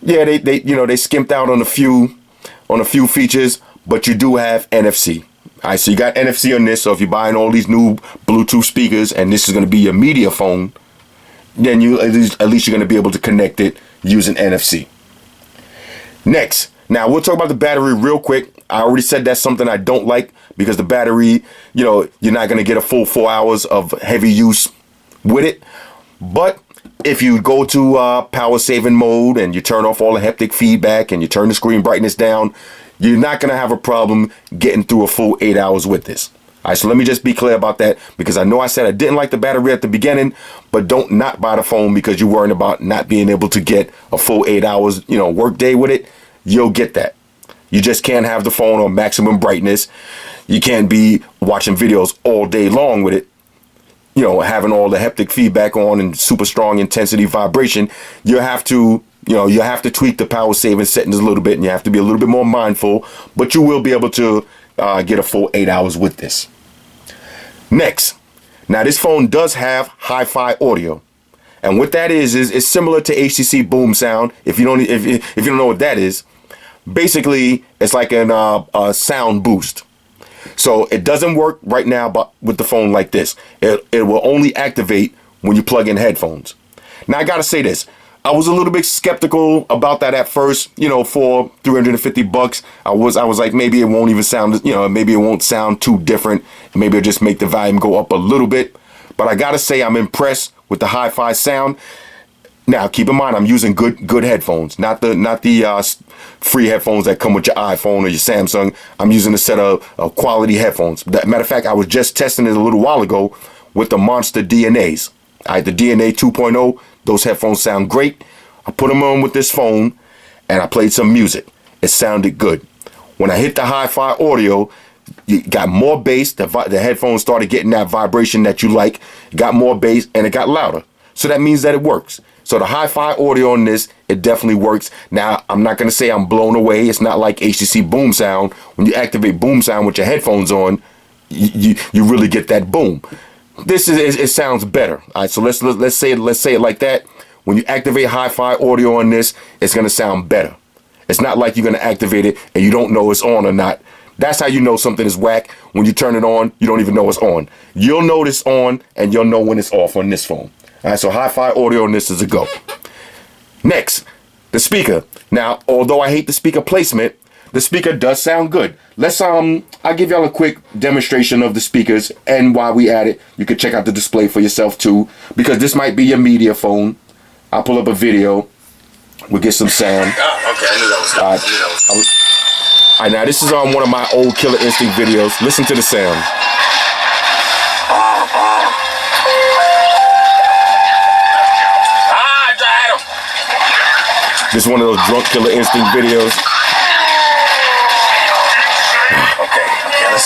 yeah, they skimped out on a few features, but you do have NFC. All right, so you got NFC on this. So if you're buying all these new Bluetooth speakers and this is going to be your media phone, then at least you're going to be able to connect it using NFC. Next, now we'll talk about the battery real quick. I already said that's something I don't like because the battery, you're not going to get a full 4 hours of heavy use with it. But if you go to power saving mode and you turn off all the haptic feedback and you turn the screen brightness down, you're not going to have a problem getting through a full 8 hours with this. All right, so let me just be clear about that, because I know I said I didn't like the battery at the beginning, but don't not buy the phone because you're worrying about not being able to get a full 8 hours, work day with it. You'll get that. You just can't have the phone on maximum brightness. You can't be watching videos all day long with it, having all the haptic feedback on and super strong intensity vibration. You have to tweak the power saving settings a little bit, and you have to be a little bit more mindful, but you will be able to get a full 8 hours with this. Next, now this phone does have hi-fi audio. And what that is it's similar to HTC Boom Sound. If you don't know what that is, basically it's like a sound boost. So it doesn't work right now but with the phone like this. It will only activate when you plug in headphones. Now I gotta say this, I was a little bit skeptical about that at first, you know, for $350. I was like, maybe it won't even sound, you know, maybe it won't sound too different. Maybe it'll just make the volume go up a little bit. But I gotta say, I'm impressed with the hi-fi sound. Now, keep in mind, I'm using good headphones, not the free headphones that come with your iPhone or your Samsung. I'm using a set of quality headphones. Matter of fact, I was just testing it a little while ago with the Monster DNAs. The DNA 2.0, those headphones sound great. I put them on with this phone, and I played some music. It sounded good. When I hit the hi-fi audio, you got more bass. The headphones started getting that vibration that you like. It got more bass, and it got louder. So that means that it works. So the hi-fi audio on this, it definitely works. Now, I'm not going to say I'm blown away. It's not like HTC Boom Sound. When you activate Boom Sound with your headphones on, you really get that boom. This it sounds better. All right, so let's say it like that. When you activate hi-fi audio on this, it's going to sound better. It's not like you're going to activate it and you don't know it's on or not. That's how you know something is whack. When you turn it on, you don't even know it's on. You'll know it's on and you'll know when it's off on this phone. All right, so hi-fi audio on this is a go. Next, the speaker. Now, although I hate the speaker placement, the speaker does sound good. Let's I'll give y'all a quick demonstration of the speakers, and while we at it, you can check out the display for yourself too, because this might be your media phone. I'll pull up a video. We'll get some sound. Oh, okay, I knew that was good. All right, now this is on one of my old Killer Instinct videos. Listen to the sound. This is one of those drunk Killer Instinct videos. Okay,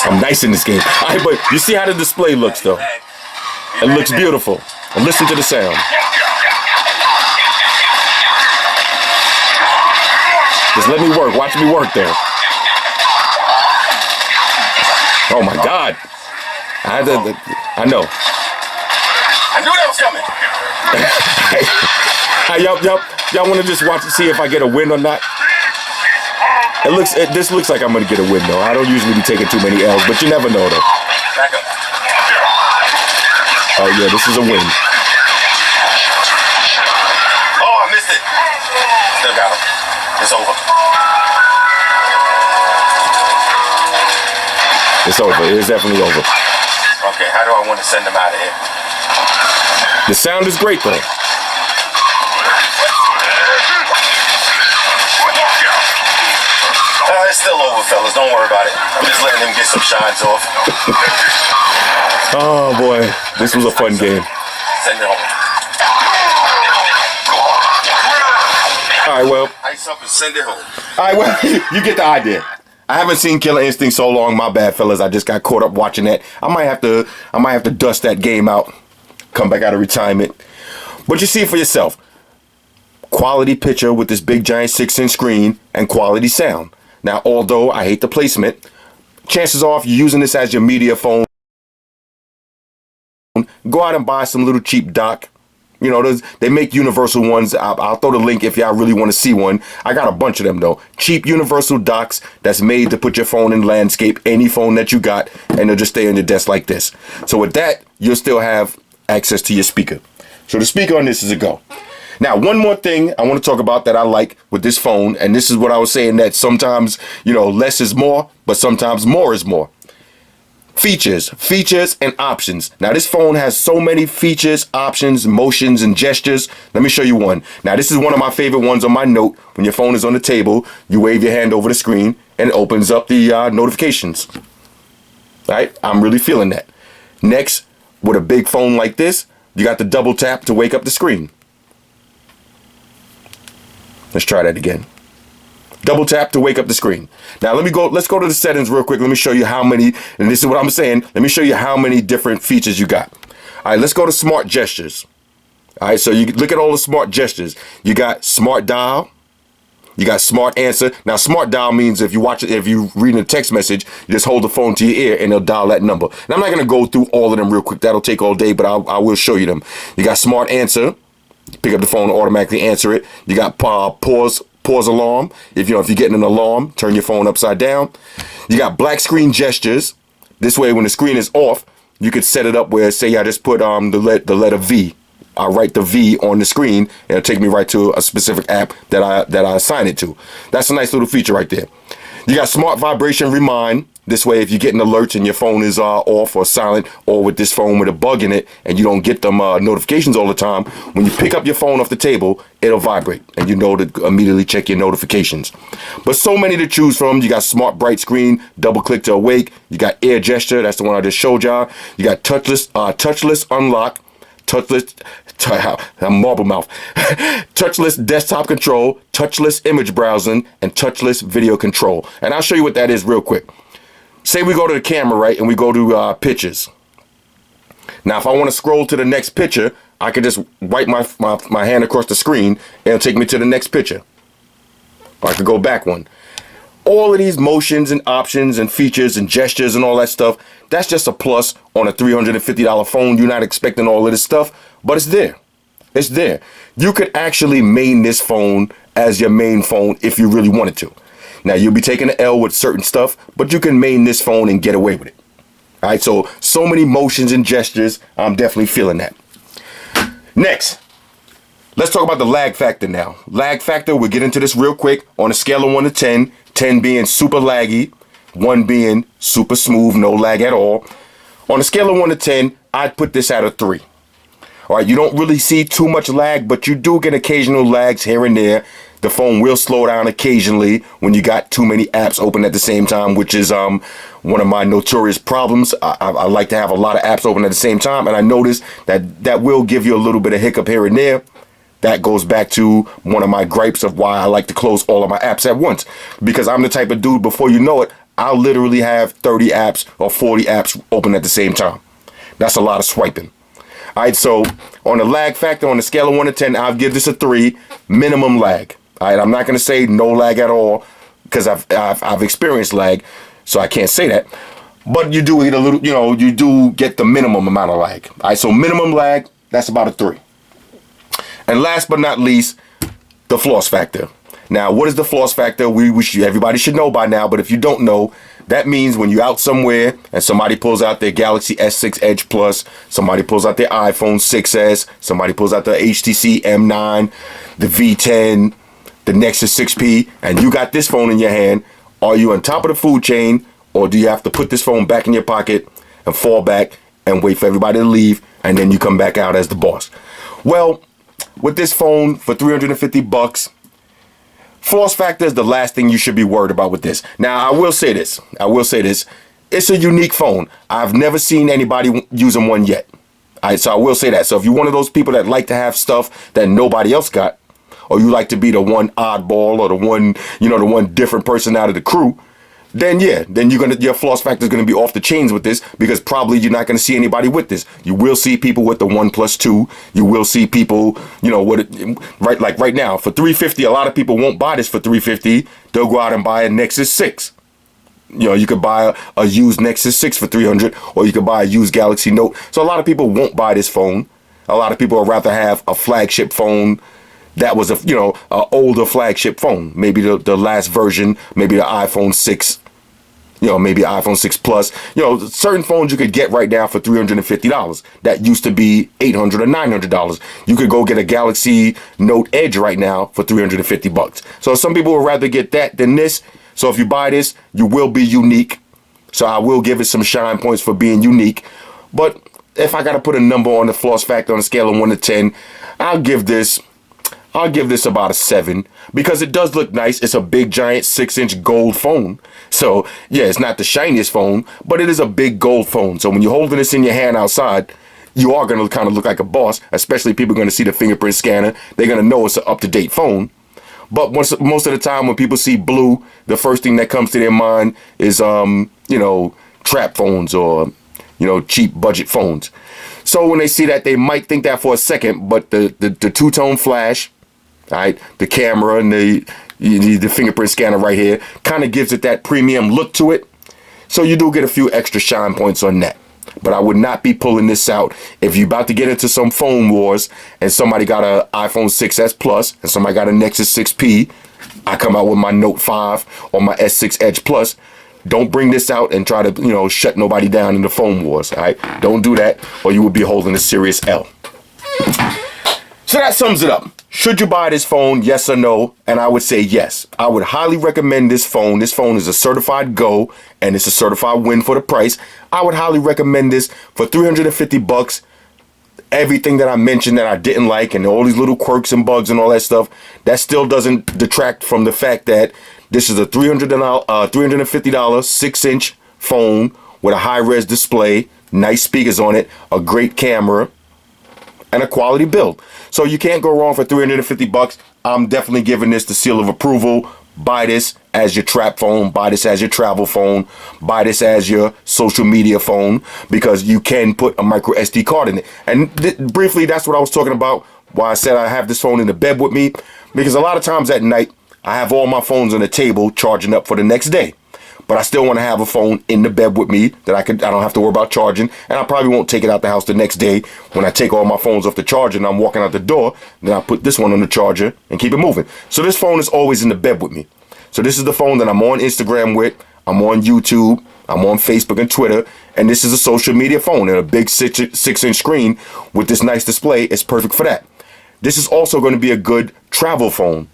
I'm nice in this game. All right, but you see how the display looks, though. It looks beautiful. And listen to the sound. Just let me work. Watch me work there. Oh my God. I know. I knew that was coming. Y'all want to just watch and see if I get a win or not? This looks like I'm gonna get a win though. I don't usually be taking too many L's, but you never know though. Back up. Oh yeah, this is a win. Oh, I missed it. Still got him. It's over. It's over. It is definitely over. Okay, how do I want to send him out of here? The sound is great though. It's still over, fellas. Don't worry about it. I'm just letting him get some shines off. Oh boy, this was a fun game. Send it home. All right, well. Ice up and send it home. All right, well, you get the idea. I haven't seen Killer Instinct so long. My bad, fellas. I just got caught up watching that. I might have to dust that game out. Come back out of retirement. But you see it for yourself. Quality picture with this big giant 6-inch screen and quality sound. Now, although I hate the placement, chances are if you're using this as your media phone, go out and buy some little cheap dock. You know, they make universal ones. I'll throw the link if y'all really want to see one. I got a bunch of them though. Cheap universal docks that's made to put your phone in landscape, any phone that you got, and they'll just stay on your desk like this. So with that, you'll still have access to your speaker. So the speaker on this is a go. Now, one more thing I want to talk about that I like with this phone, and this is what I was saying, that sometimes, you know, less is more, but sometimes more is more. Features and options. Now, this phone has so many features, options, motions, and gestures. Let me show you one. Now, this is one of my favorite ones on my note. When your phone is on the table, you wave your hand over the screen, and it opens up the notifications. All right? I'm really feeling that. Next, with a big phone like this, you got the double tap to wake up the screen. Let's try that again. Double tap to wake up the screen. Now let's go to the settings real quick. Let me show you how many, and this is what I'm saying. Let me show you how many different features you got. All right, let's go to smart gestures. All right, so you look at all the smart gestures. You got smart dial. You got smart answer. Now, smart dial means if you reading a text message, you just hold the phone to your ear and it'll dial that number. And I'm not gonna go through all of them real quick. That'll take all day, but I will show you them. You got smart answer. Pick up the phone and automatically answer it. You got pause alarm. If you're getting an alarm, turn your phone upside down. You got black screen gestures. This way, when the screen is off, you could set it up where, say I just put the letter V I write the V on the screen, and it'll take me right to a specific app that I assign it to. That's a nice little feature right there. You got smart vibration remind. This way, if you're getting alerts and your phone is off or silent, or with this phone with a bug in it, and you don't get them notifications all the time, when you pick up your phone off the table, it'll vibrate, and you know to immediately check your notifications. But so many to choose from. You got smart bright screen, double click to awake. You got air gesture, that's the one I just showed y'all. You got touchless unlock, marble mouth, touchless desktop control, touchless image browsing, and touchless video control. And I'll show you what that is real quick. Say we go to the camera, right, and we go to pictures. Now, if I want to scroll to the next picture, I can just wipe my hand across the screen, and it'll take me to the next picture. Or I could go back one. All of these motions and options and features and gestures and all that stuff, that's just a plus on a $350 phone. You're not expecting all of this stuff, but it's there. It's there. You could actually main this phone as your main phone if you really wanted to. Now, you'll be taking an L with certain stuff, but you can main this phone and get away with it. All right, so many motions and gestures. I'm definitely feeling that. Next, let's talk about the lag factor now. Lag factor, we'll get into this real quick on a scale of 1 to 10, 10 being super laggy, 1 being super smooth, no lag at all. On a scale of 1 to 10, I'd put this at a 3. All right, you don't really see too much lag, but you do get occasional lags here and there. The phone will slow down occasionally when you got too many apps open at the same time, which is one of my notorious problems. I like to have a lot of apps open at the same time, and I notice that will give you a little bit of hiccup here and there. That goes back to one of my gripes of why I like to close all of my apps at once. Because I'm the type of dude, before you know it, I'll literally have 30 apps or 40 apps open at the same time. That's a lot of swiping. All right, so on the lag factor, on the scale of 1 to 10, I'll give this a 3, minimum lag. All right, I'm not going to say no lag at all because I've experienced lag, so I can't say that. But you do get a little, you do get the minimum amount of lag. All right, so minimum lag, that's about a 3. And last but not least, the floss factor. Now, what is the floss factor? Everybody should know by now, but if you don't know, that means when you're out somewhere and somebody pulls out their Galaxy S6 Edge Plus, somebody pulls out their iPhone 6s, somebody pulls out the HTC M9, the V10, the Nexus 6P, and you got this phone in your hand, are you on top of the food chain, or do you have to put this phone back in your pocket and fall back and wait for everybody to leave, and then you come back out as the boss? Well, with this phone for $350, floss factor is the last thing you should be worried about with this. Now, I will say this. It's a unique phone. I've never seen anybody using one yet. All right, so I will say that. So if you're one of those people that like to have stuff that nobody else got, or you like to be the one oddball or the one different person out of the crew, then yeah, then your floss factor is gonna be off the chains with this, because probably you're not gonna see anybody with this. You will see people with the 1 plus 2. You will see people, right now for $350. A lot of people won't buy this for $350. They'll go out and buy a Nexus 6. You could buy a used Nexus 6 for $300, or you could buy a used Galaxy Note. So a lot of people won't buy this phone. A lot of people would rather have a flagship phone that was a older flagship phone, maybe the last version, maybe the iPhone 6, maybe iPhone 6 Plus. Certain phones you could get right now for $350 that used to be $800 or $900. You could go get a Galaxy Note Edge right now for $350. So some people would rather get that than this. So if you buy this, you will be unique. So I will give it some shine points for being unique. But if I got to put a number on the floss factor on a scale of 1 to 10, I'll give this about a 7, because it does look nice. It's a big giant 6-inch gold phone. So yeah, it's not the shiniest phone, but it is a big gold phone. So when you're holding this in your hand outside, you are going to kind of look like a boss, especially people are going to see the fingerprint scanner. They're going to know it's an up-to-date phone. But most of the time when people see blue, the first thing that comes to their mind is, trap phones or, cheap budget phones. So when they see that, they might think that for a second, but the two-tone flash, all right, the camera and the fingerprint scanner right here kind of gives it that premium look to it. So you do get a few extra shine points on that. But I would not be pulling this out if you're about to get into some phone wars and somebody got an iPhone 6s Plus and somebody got a Nexus 6P. I come out with my Note 5 or my S6 Edge Plus. Don't bring this out and try to, shut nobody down in the phone wars, all right? Don't do that, or you will be holding a serious L. So that sums it up. Should you buy this phone, yes or no? And I would say yes. I would highly recommend this phone. This phone is a certified go, and it's a certified win for the price. I would highly recommend this for $350. Everything that I mentioned that I didn't like, and all these little quirks and bugs and all that stuff, that still doesn't detract from the fact that this is a $350 6-inch phone with a high-res display, nice speakers on it, a great camera, and a quality build. So you can't go wrong for $350. I'm definitely giving this the seal of approval. Buy this as your trap phone, buy this as your travel phone, buy this as your social media phone, because you can put a micro SD card in it. And briefly, that's what I was talking about, why I said I have this phone in the bed with me, because a lot of times at night, I have all my phones on the table charging up for the next day. But I still want to have a phone in the bed with me that I don't have to worry about charging, and I probably won't take it out the house the next day. When I take all my phones off the charger and I'm walking out the door, then I put this one on the charger and keep it moving. So this phone is always in the bed with me. So this is the phone that I'm on Instagram with, I'm on YouTube, I'm on Facebook and Twitter, and this is a social media phone, and a big 6-inch screen with this nice display is perfect for that. This is also going to be a good travel phone.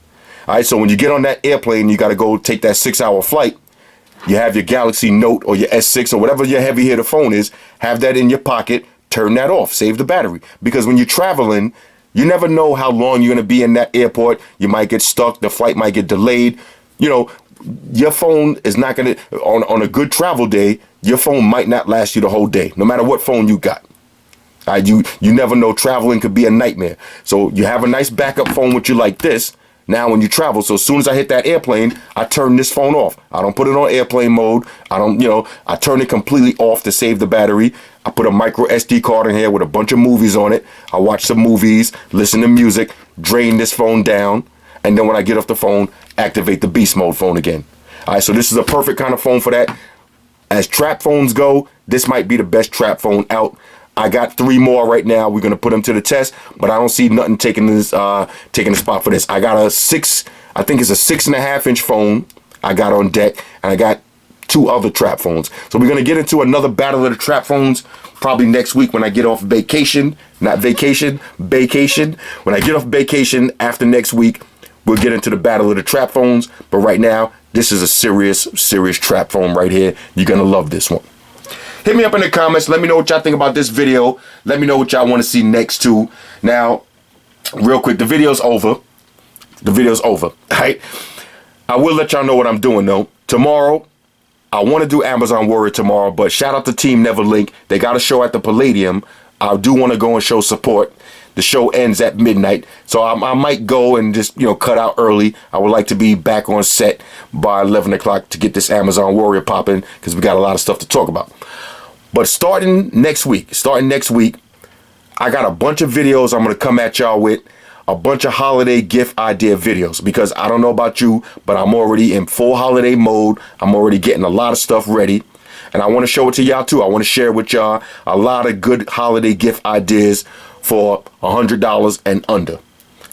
All right, so when you get on that airplane, you got to go take that 6-hour flight. You have your Galaxy Note or your S6 or whatever your heavy hitter phone is, have that in your pocket, turn that off, save the battery. Because when you're traveling, you never know how long you're going to be in that airport. You might get stuck, the flight might get delayed. You know, your phone is not going to, on a good travel day, your phone might not last you the whole day, no matter what phone you got. You never know, traveling could be a nightmare. So you have a nice backup phone with you like this. Now when you travel, so as soon as I hit that airplane, I turn this phone off. I don't put it on airplane mode. I turn it completely off to save the battery. I put a micro SD card in here with a bunch of movies on it. I watch some movies, listen to music, drain this phone down, and then when I get off the phone, activate the beast mode phone again. All right, so this is a perfect kind of phone for that. As trap phones go, this might be the best trap phone out. I got 3 more right now. We're gonna put them to the test, but I don't see nothing taking the spot for this. I got I think it's a 6.5-inch phone I got on deck, and I got 2 other trap phones. So we're gonna get into another battle of the trap phones probably next week when I get off vacation. Not vacation, vacation. When I get off vacation after next week, we'll get into the battle of the trap phones. But right now, this is a serious trap phone right here. You're gonna love this one. Hit me up in the comments. Let me know what y'all think about this video. Let me know what y'all want to see next too. Now, real quick, the video's over. The video's over, right? I will let y'all know what I'm doing though. Tomorrow, I want to do Amazon Warrior tomorrow, but shout out to Team Neverlink. They got a show at the Palladium. I do want to go and show support. The show ends at midnight, so I might go and just, cut out early. I would like to be back on set by 11 o'clock to get this Amazon Warrior popping, because we got a lot of stuff to talk about. But starting next week, I got a bunch of videos I'm going to come at y'all with, a bunch of holiday gift idea videos, because I don't know about you, but I'm already in full holiday mode. I'm already getting a lot of stuff ready, and I want to show it to y'all too. I want to share with y'all a lot of good holiday gift ideas for $100 and under.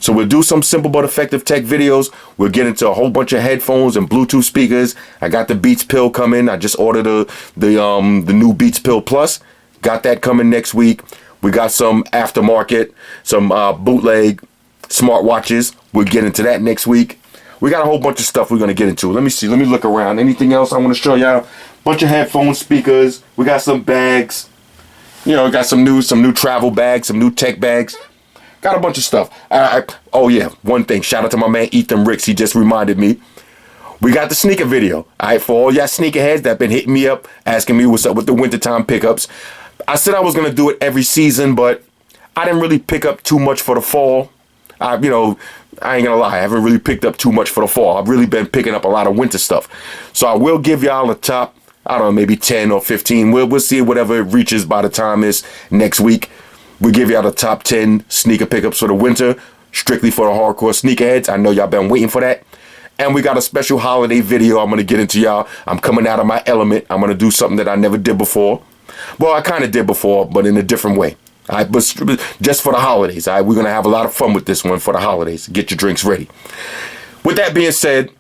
So we'll do some simple but effective tech videos. We'll get into a whole bunch of headphones and Bluetooth speakers. I got the Beats Pill coming. I just ordered the new Beats Pill Plus. Got that coming next week. We got some aftermarket, some bootleg smartwatches. We'll get into that next week. We got a whole bunch of stuff we're gonna get into. Let me see. Let me look around. Anything else I want to show y'all? Bunch of headphone speakers. We got some bags. We got some new travel bags, some new tech bags. Got a bunch of stuff. Oh yeah, one thing. Shout out to my man Ethan Ricks. He just reminded me. We got the sneaker video. All right, for all y'all sneakerheads that been hitting me up, asking me what's up with the wintertime pickups. I said I was gonna do it every season, but I didn't really pick up too much for the fall. I ain't gonna lie, I haven't really picked up too much for the fall. I've really been picking up a lot of winter stuff. So I will give y'all a top, I don't know, maybe 10 or 15. We'll see whatever it reaches by the time it's next week. We'll give y'all the top 10 sneaker pickups for the winter, strictly for the hardcore sneakerheads. I know y'all been waiting for that. And we got a special holiday video I'm going to get into y'all. I'm coming out of my element. I'm going to do something that I never did before. Well, I kind of did before, but in a different way. All right, but just for the holidays. All right, we're going to have a lot of fun with this one for the holidays. Get your drinks ready. With that being said,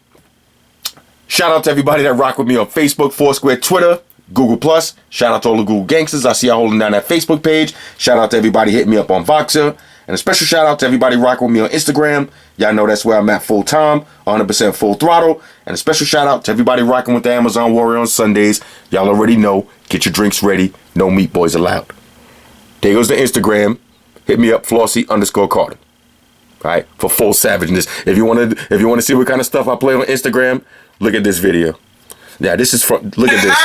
shout out to everybody that rock with me on Facebook, Foursquare, Twitter, Google+. Shout out to all the Google gangsters. I see y'all holding down that Facebook page. Shout out to everybody hitting me up on Voxer. And And a special shout out to everybody rocking with me on Instagram. Y'all know that's where I'm at full time, 100% full throttle. And a special shout out to everybody rocking with the Amazon Warrior on Sundays. Y'all already know, get your drinks ready. No meat boys allowed. There goes the Instagram. Hit me up, Flossy_Carter. All right, for full savageness. If you want to see what kind of stuff I play on Instagram, look at this video. Yeah, this is from. Look at this.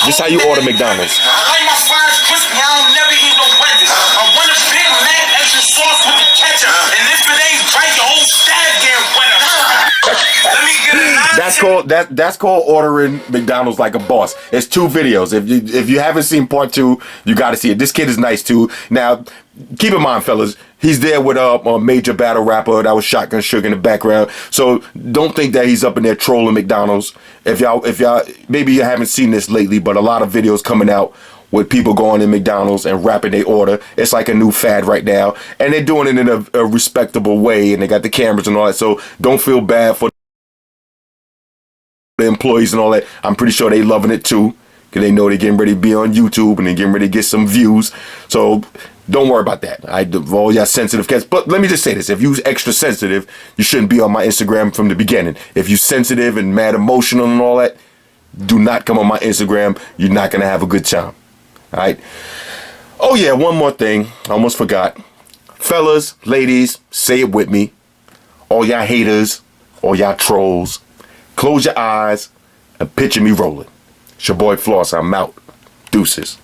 This is how you order McDonald's. I like my fries crispy. I don't never eat no wedges. I want a Big Mac, extra sauce with the ketchup. And if it ain't right, your whole stab get wetter. Let me get it. That's called ordering McDonald's like a boss. It's 2 videos. If you haven't seen part 2, you got to see it. This kid is nice too. Now, keep in mind, fellas, he's there with a major battle rapper that was Shotgun Sugar in the background. So don't think that he's up in there trolling McDonald's. If y'all maybe you haven't seen this lately, but a lot of videos coming out with people going in McDonald's and rapping their order. It's like a new fad right now, and they're doing it in a respectable way, and they got the cameras and all that. So don't feel bad for the employees and all that. I'm pretty sure they loving it too, because they know they're getting ready to be on YouTube and they're getting ready to get some views. So don't worry about that. All y'all sensitive cats. But let me just say this. If you're extra sensitive, you shouldn't be on my Instagram from the beginning. If you're sensitive and mad emotional and all that, do not come on my Instagram. You're not going to have a good time. All right. Oh, yeah. One more thing. I almost forgot. Fellas, ladies, say it with me. All y'all haters, all y'all trolls, close your eyes and picture me rolling. It's your boy Floss. I'm out. Deuces.